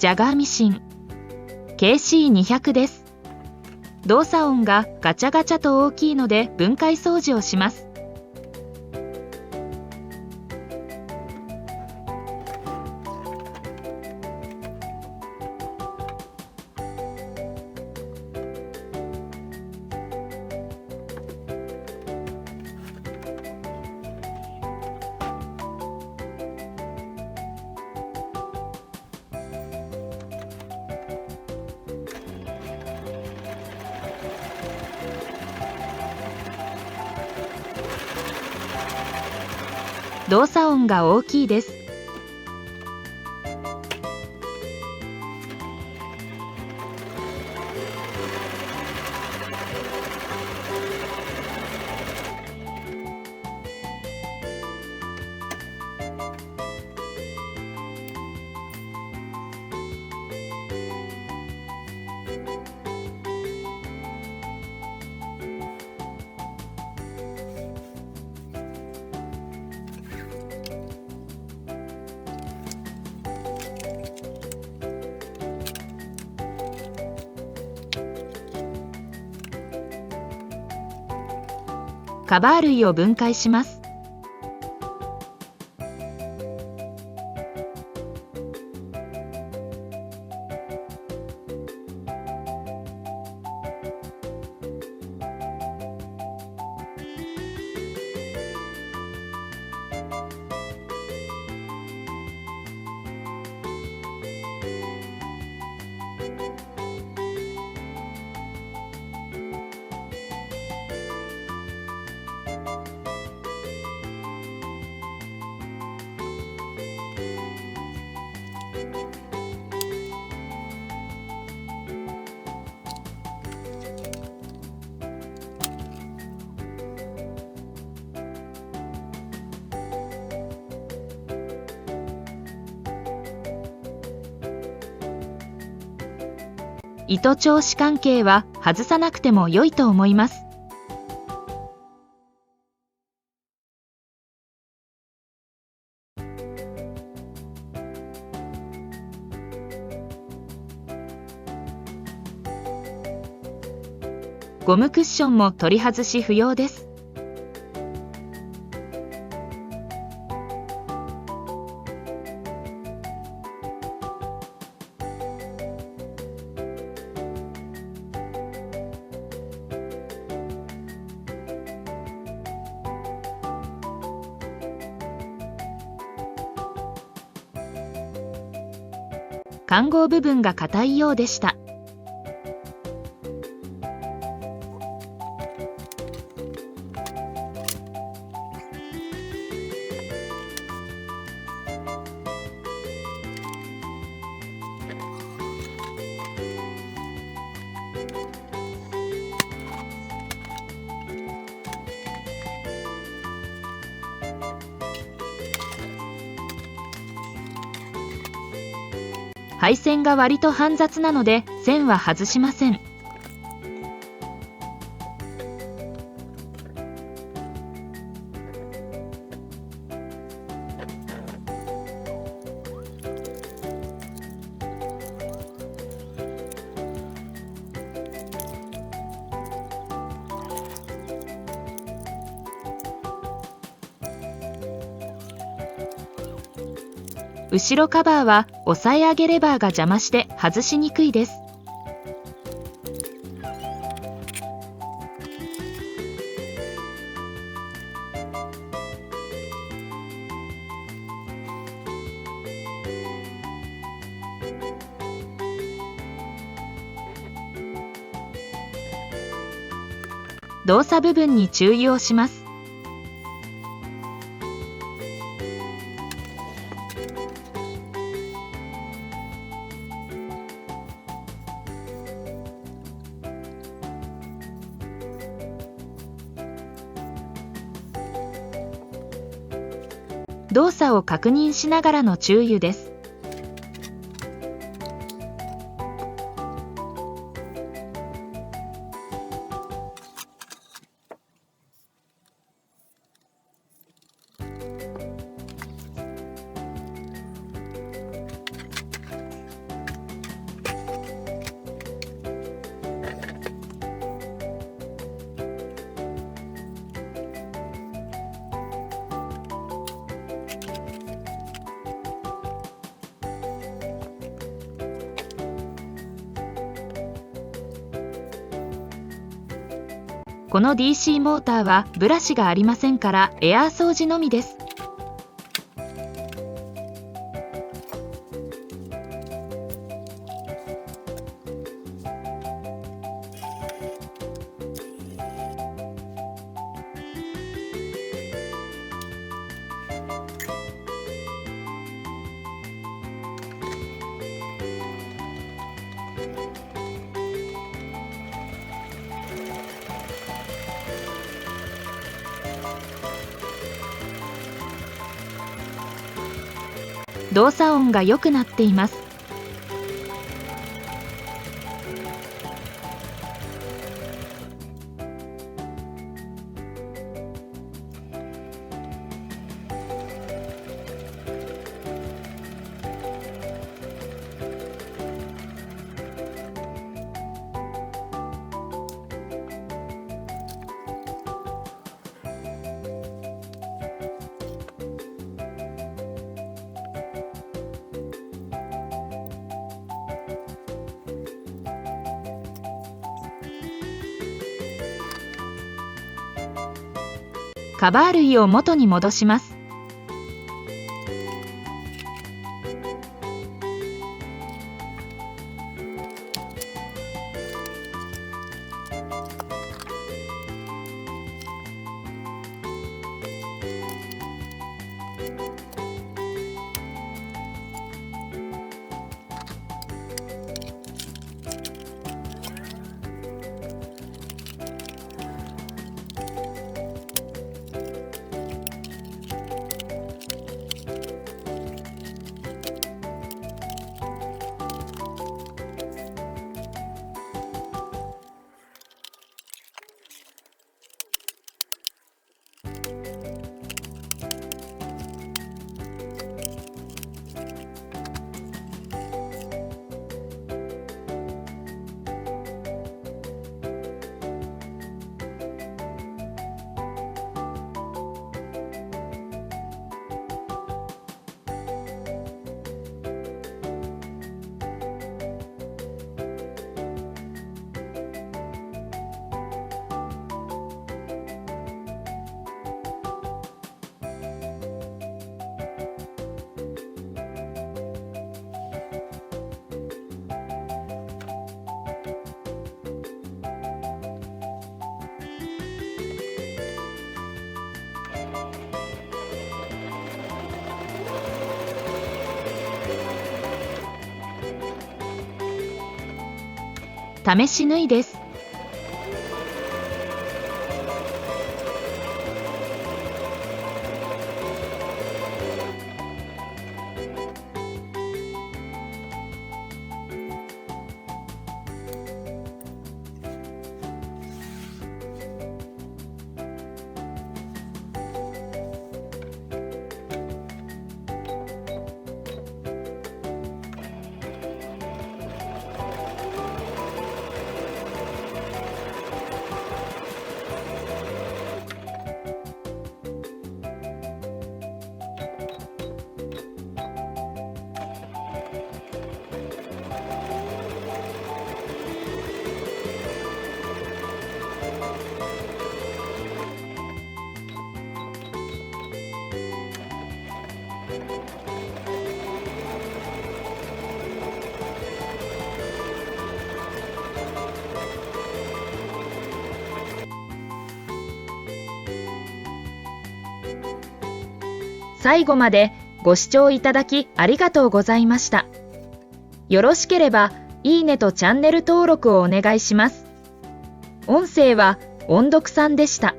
ジャガーミシン KC200 です。動作音がガチャガチャと大きいので分解掃除をします。動作音が大きいです。カバー類を分解します。糸調子関係は外さなくても良いと思います。ゴムクッションも取り外し不要です。環合部分が硬いようでした。配線が割と煩雑なので線は外しません。後ろカバーは押さえ上げレバーが邪魔して外しにくいです。動作部分に注意をします。動作を確認しながらの注油です。この DC モーターはブラシがありませんからエアー掃除のみです。動作音が良くなっています。カバー類を元に戻します。試し縫いです。最後までご視聴いただきありがとうございました。よろしければいいねとチャンネル登録をお願いします。音声は音読さんでした。